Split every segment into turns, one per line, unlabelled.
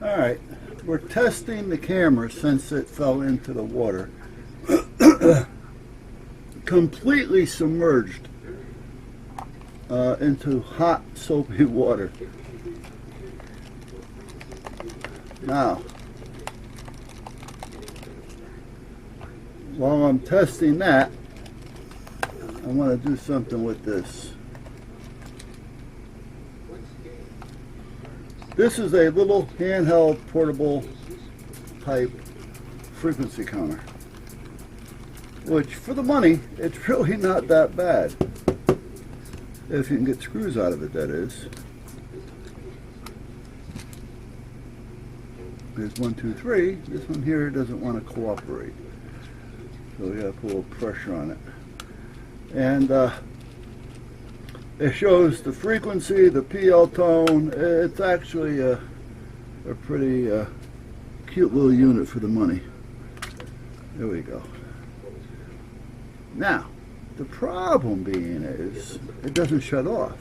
Alright, we're testing the camera since it fell into the water. Completely submerged into hot soapy water. Now, while I'm testing that, I want to do something with this. This is a little handheld portable type frequency counter, which for the money, it's really not that bad. If you can get screws out of it, that is. There's 1, 2, 3. This one here doesn't want to cooperate. So we gotta put a little pressure on it. And it shows the frequency, the PL tone. It's actually a pretty cute little unit for the money. There we go. Now, the problem being is it doesn't shut off.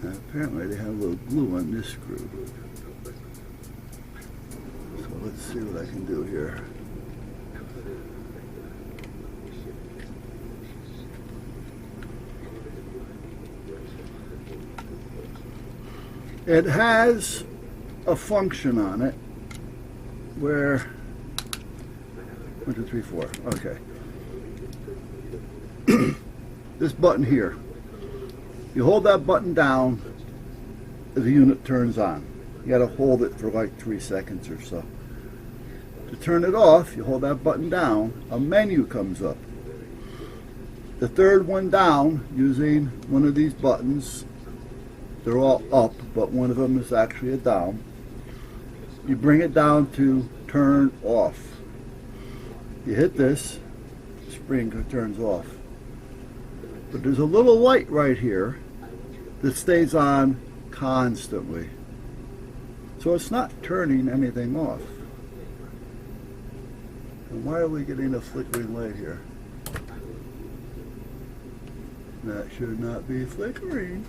Now, apparently they have a little glue on this screw. So let's see what I can do here. It has a function on it where 1, 2, 3, 4. Okay. This button here. You hold that button down, the unit turns on. You got to hold it for like 3 seconds or so. To turn it off, you hold that button down, a menu comes up. The third one down, using one of these buttons, they're all up, but one of them is actually a down. You bring it down to turn off. You hit this, the spring turns off. But there's a little light right here that stays on constantly. So it's not turning anything off. And why are we getting a flickering light here? That should not be flickering.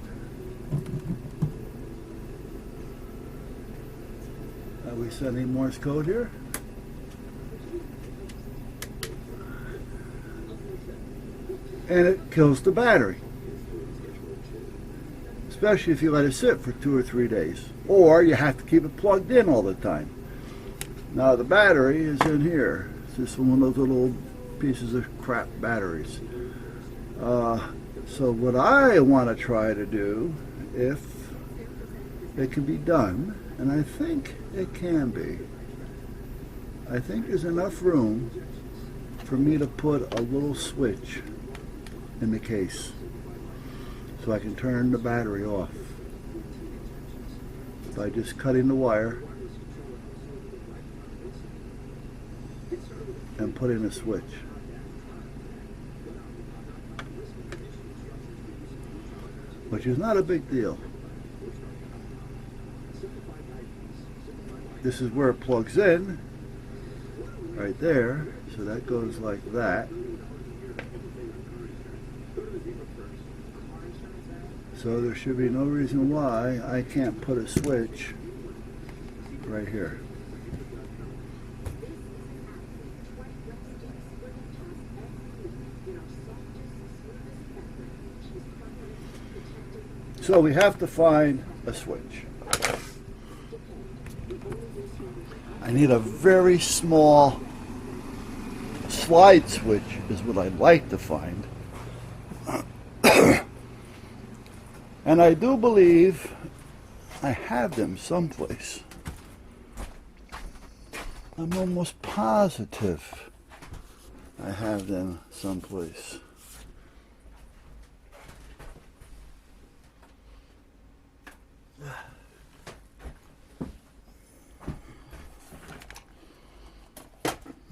Are we sending Morse code here? And it kills the battery. Especially if you let it sit for 2 or 3 days. Or you have to keep it plugged in all the time. Now the battery is in here. It's just one of those little pieces of crap batteries. So what I want to try to do, if it can be done, and I think it can be, I think there's enough room for me to put a little switch in the case so I can turn the battery off by just cutting the wire and putting a switch. Which is not a big deal. This is where it plugs in, right there, so that goes like that. So there should be no reason why I can't put a switch right here. So we have to find a switch. I need a very small slide switch is what I'd like to find. And I do believe I have them someplace. I'm almost positive I have them someplace.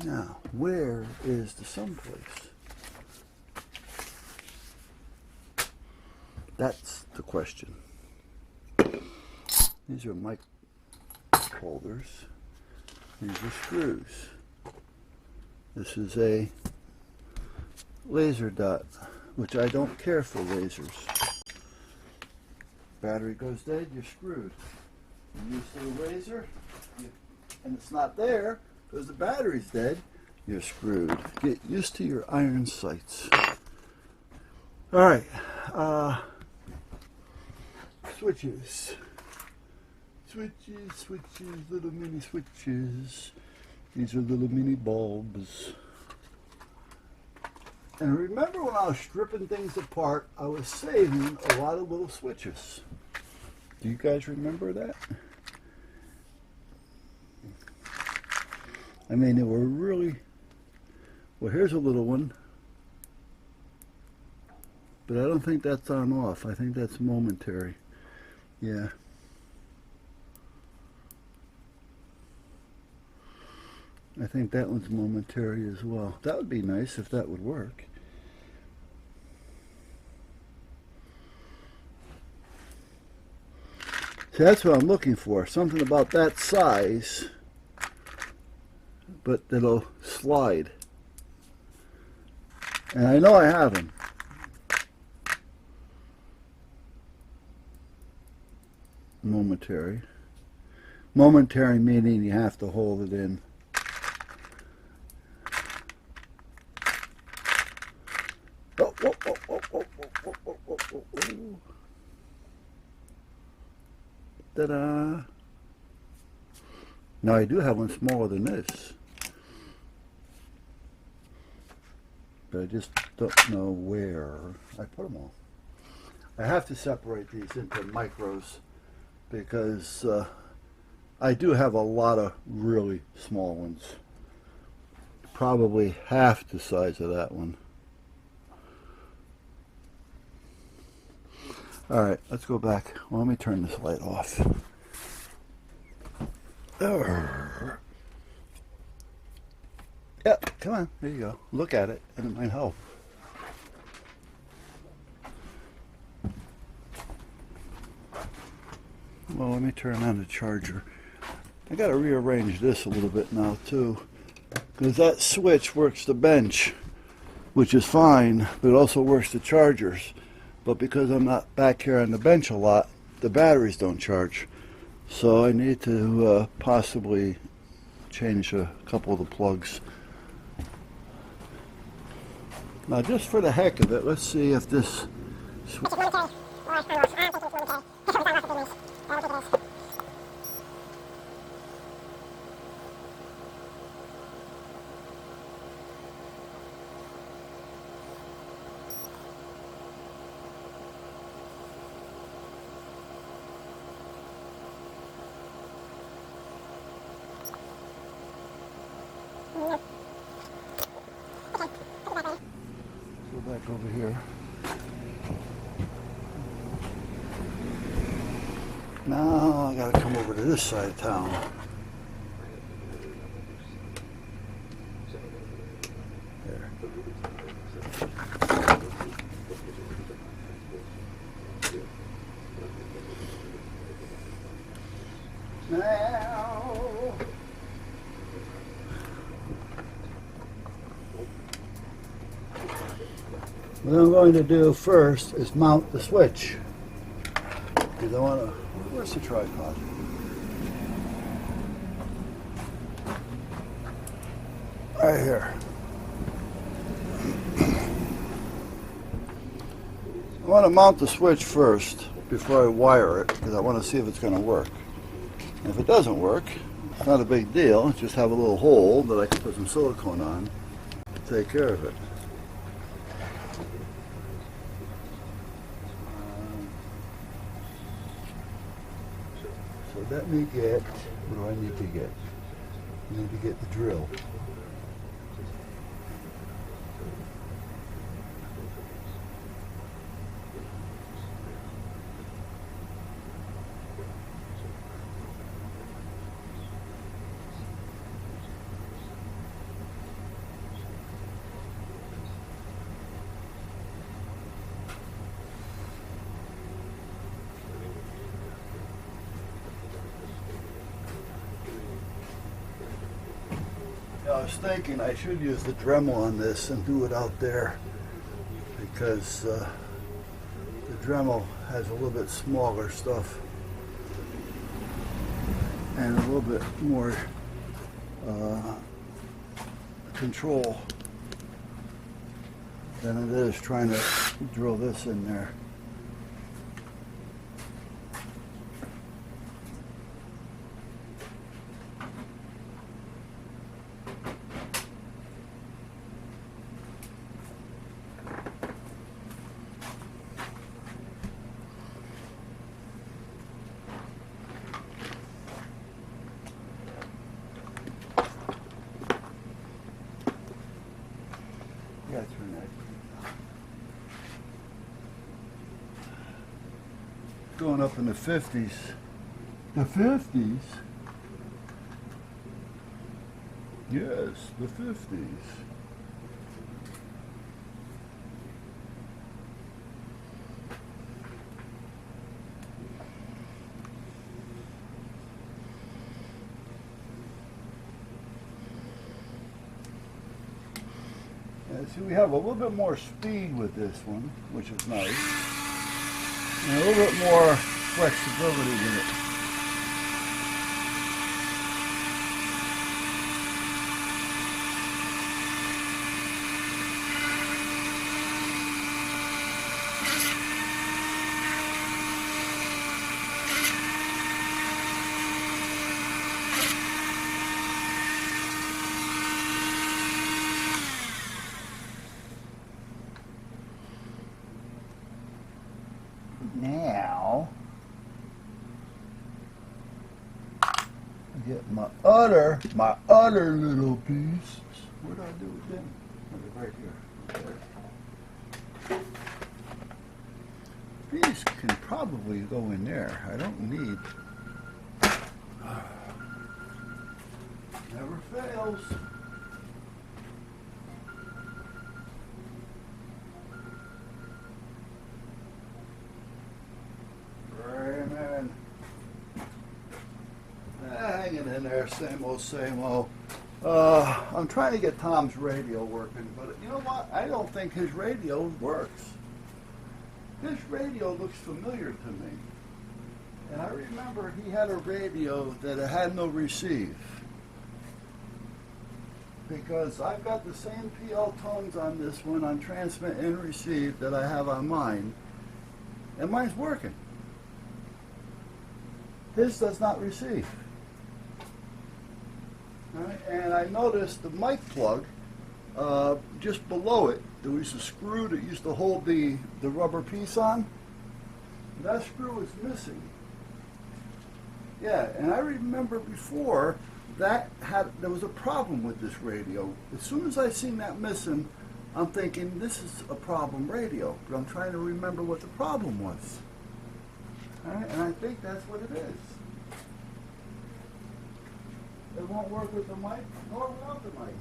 Now, where is the someplace? That's the question. These are mic holders. These are screws. This is a laser dot which I don't care for lasers. Battery goes dead, you're screwed. You're used to the laser, and it's not there because the battery's dead, you're screwed. Get used to your iron sights. All right, switches. Switches, little mini switches. These are little mini bulbs. And remember when I was stripping things apart, I was saving a lot of little switches. Do you guys remember that? I mean, they were really... Well, here's a little one. But I don't think that's on off. I think that's momentary. Yeah. I think that one's momentary as well. That would be nice if that would work. See, that's what I'm looking for. Something about that size, but that'll slide. And I know I have them. Momentary. Momentary meaning you have to hold it in. Oh, oh, oh, oh, oh, oh, oh, oh, oh, oh. Ta-da! Now I do have one smaller than this, but I just don't know where I put them all. I have to separate these into micros because I do have a lot of really small ones, probably half the size of that one. All right, let's go back. Well, let me turn this light off. Yep, come on, there you go. Look at it, and it might help. Well, let me turn on the charger. I got to rearrange this a little bit now, too, because that switch works the bench, which is fine, but it also works the chargers. But because I'm not back here on the bench a lot, the batteries don't charge. So I need to possibly change a couple of the plugs. Now, just for the heck of it, let's see if this... Go back over here. Now I gotta come over to this side of town. There. Now. What I'm going to do first is mount the switch. Because I want to... Where's the tripod? Right here. I want to mount the switch first before I wire it, because I want to see if it's going to work. And if it doesn't work, it's not a big deal. Just have a little hole that I can put some silicone on to take care of it. So let me get, what do I need to get? I need to get the drill. I was thinking I should use the Dremel on this and do it out there, because the Dremel has a little bit smaller stuff and a little bit more control than it is trying to drill this in there. Yeah, turn that. Going up in the 50s. The 50s? Yes, the 50s. See, we have a little bit more speed with this one, which is nice, and a little bit more flexibility in it. Now, I get my other little piece. What did I do with them? Right here. These can probably go in there. I don't need. Never fails. Hanging in there, same old, same old. I'm trying to get Tom's radio working, but you know what? I don't think his radio works. His radio looks familiar to me. And I remember he had a radio that had no receive. Because I've got the same PL tones on this one on transmit and receive that I have on mine. And mine's working. His does not receive. Right? And I noticed the mic plug, just below it, there was a screw that used to hold the rubber piece on. That screw was missing. Yeah, and I remember before there was a problem with this radio. As soon as I seen that missing, I'm thinking this is a problem radio, but I'm trying to remember what the problem was. All right, and I think that's what it is. It won't work with the mic nor without the mic.